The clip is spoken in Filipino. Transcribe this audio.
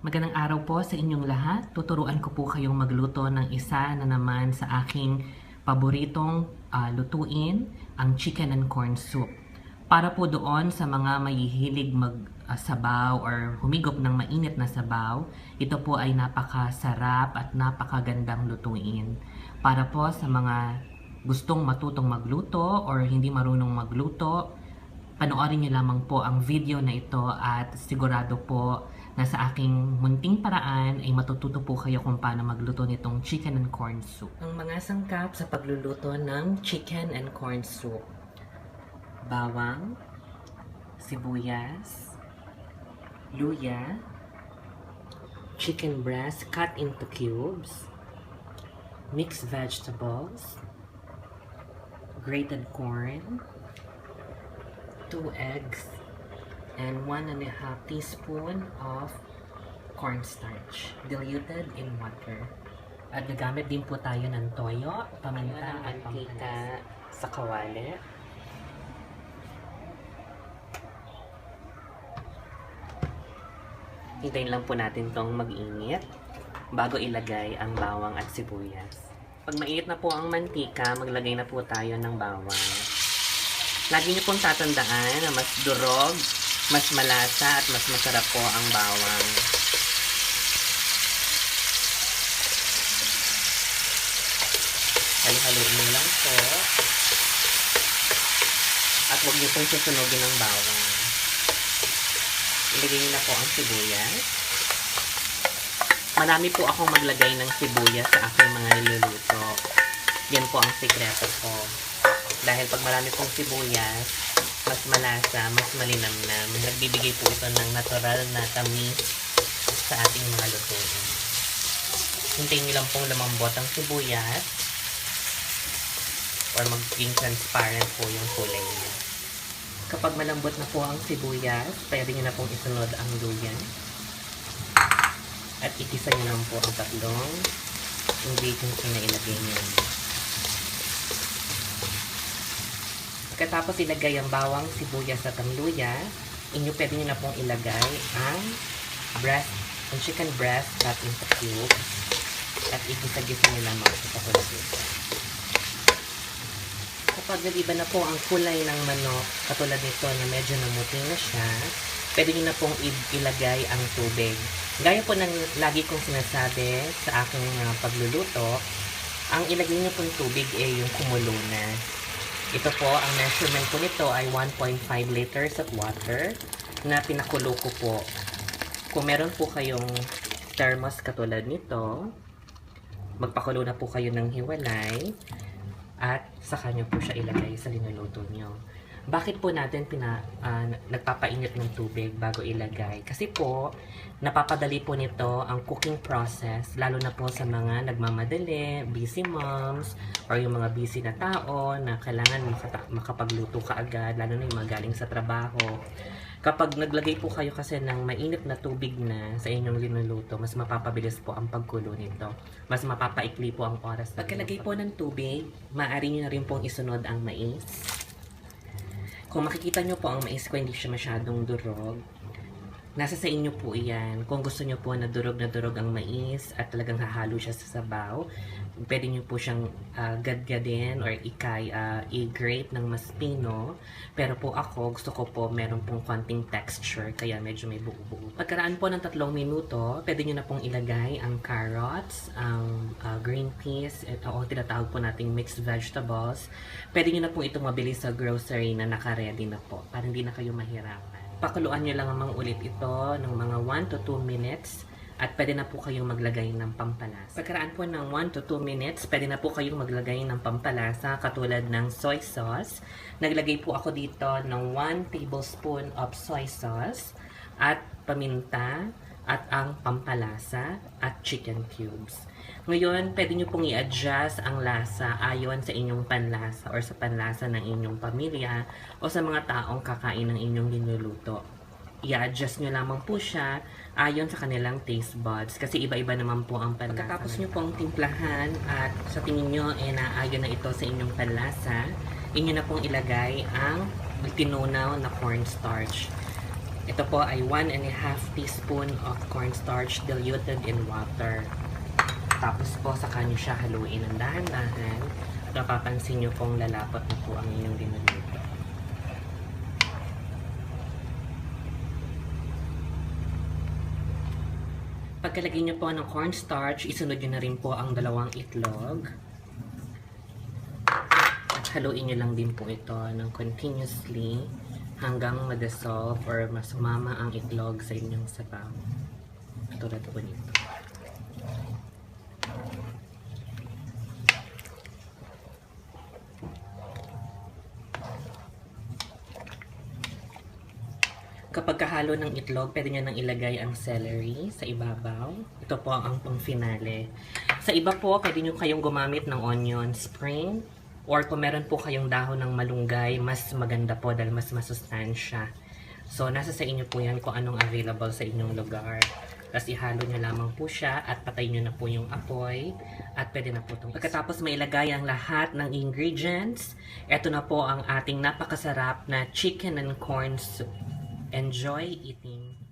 Magandang araw po sa inyong lahat. Tuturuan ko po kayong magluto ng isa na naman sa aking paboritong lutuin, ang chicken and corn soup. Para po doon sa mga mahihilig magsabaw or humigop ng mainit na sabaw, ito po ay napakasarap at napakagandang lutuin. Para po sa mga gustong matutong magluto or hindi marunong magluto, panoorin niyo lamang po ang video na ito at sigurado po na sa aking munting paraan ay matututo po kayo kung paano magluto nitong chicken and corn soup. Ang mga sangkap sa pagluluto ng chicken and corn soup: bawang, sibuyas, luya, chicken breast cut into cubes, mixed vegetables, grated corn, 2 eggs, and 1½ teaspoon of cornstarch diluted in water. At gagamit din po tayo ng toyo, paminta at mantika sa kawali. Hintayin lang po natin tong mag-init bago ilagay ang bawang at sibuyas. Pag mainit na po ang mantika, maglagay na po tayo ng bawang. Lagi niyo pong tatandaan na mas durog, mas malasa at mas masarap po ang bawang. Halo-haloin mo lang po. At huwag niyo pong susunogin ng bawang. Ilagay niyo na po ang sibuyas. Marami po akong maglagay ng sibuyas sa aking mga niluluto. Yan po ang sikreto ko. Dahil pag marami pong sibuyas, mas malasa, mas malinamnam. Nagbibigay po ito ng natural na tamis sa ating mga lutuin. Hintayin nyo lang pong lumambot ang sibuyas or maging transparent po yung kulay niya. Kapag malambot na po ang sibuyas, pwede nyo na pong isunod ang luya. At ikisa nyo lang po ang tatlong ingredients na ilagay nyo. Pagkatapos ilagay ang bawang, sibuyas at ang luya, pwede nyo na pong ilagay ang chicken breast cut into cubes at igisa-gisa nyo lamang sa katulad nito. Kapag nag-iba na po ang kulay ng manok, katulad nito na medyo namuti na siya, pwede nyo na pong ilagay ang tubig. Gaya po ng lagi kong sinasabi sa aking pagluluto, ang ilagay nyo pong tubig ay yung kumulo na. Ito po, ang measurement ko nito ay 1.5 liters of water na pinakulo ko po. Kung meron po kayong thermos katulad nito, magpakulo na po kayo ng hiwalay at saka nyo po siya ilagay sa linuluto nyo. Bakit po natin nagpapainit ng tubig bago ilagay? Kasi po, napapadali po nito ang cooking process, lalo na po sa mga nagmamadali, busy moms, or yung mga busy na tao na kailangan makapagluto ka agad, lalo na yung mga galing sa trabaho. Kapag naglagay po kayo kasi ng mainit na tubig na sa inyong linuluto, mas mapapabilis po ang pagkulo nito. Mas mapapaikli po ang oras. Pagkalagay po ng tubig, maaari nyo na rin pong isunod ang mais. Kung makikita nyo po ang mais ko, hindi siya masyadong durog. Nasa sa inyo po iyan. Kung gusto nyo po na durog ang mais at talagang hahalo siya sa sabaw, pwede nyo po siyang gadgadin or i-grate ng mas pino. Pero po ako, gusto ko po meron pong konting texture, kaya medyo may buo-buo. Pagkaraan po ng 3 minuto, pwede nyo na pong ilagay ang carrots, ang green peas, o tinatawag po nating mixed vegetables. Pwede nyo na pong itong mabili sa grocery na naka-ready na po, para hindi na kayo mahirapan. Pakuluan nyo lang naman ulit ito ng mga 1 to 2 minutes at pwede na po kayong maglagay ng pampalasa. Pagkaraan po ng 1 to 2 minutes, pwede na po kayong maglagay ng pampalasa katulad ng soy sauce. Naglagay po ako dito ng 1 tablespoon of soy sauce at paminta at ang pampalasa at chicken cubes. Ngayon, pwede nyo pong i-adjust ang lasa ayon sa inyong panlasa or sa panlasa ng inyong pamilya o sa mga taong kakain ng inyong linuluto. I-adjust nyo lamang po siya ayon sa kanilang taste buds kasi iba-iba naman po ang panlasa. Pagkatapos nyo pong timplahan at sa tingin nyo naayon na ito sa inyong panlasa, inyo na pong ilagay ang tinunaw na cornstarch. Ito po ay 1½ teaspoon of cornstarch diluted in water. Tapos po, saka nyo siya haluin ng dahan-dahan. At mapapansin nyo pong lalapot na po ang inyong ginuluto. Pagkalagay nyo po ng cornstarch, isunod nyo na rin po ang 2 itlog. At haluin nyo lang din po ito ng continuously hanggang ma-dissolve or mas sumama ang itlog sa inyong sabaw. Tulad po nito. Kapag kahalo ng itlog, pwede nyo nang ilagay ang celery sa ibabaw. Ito po ang pang-finale. Sa iba po, pwede nyo kayong gumamit ng onion spring. Or kung meron po kayong dahon ng malunggay, mas maganda po dahil mas masustansya. So, nasa sa inyo po yan kung anong available sa inyong lugar. Tapos ihalo nyo lamang po siya at patay nyo na po yung apoy. At pwede na po itong... Pagkatapos mailagay ang lahat ng ingredients, ito na po ang ating napakasarap na chicken and corn soup. Enjoy eating!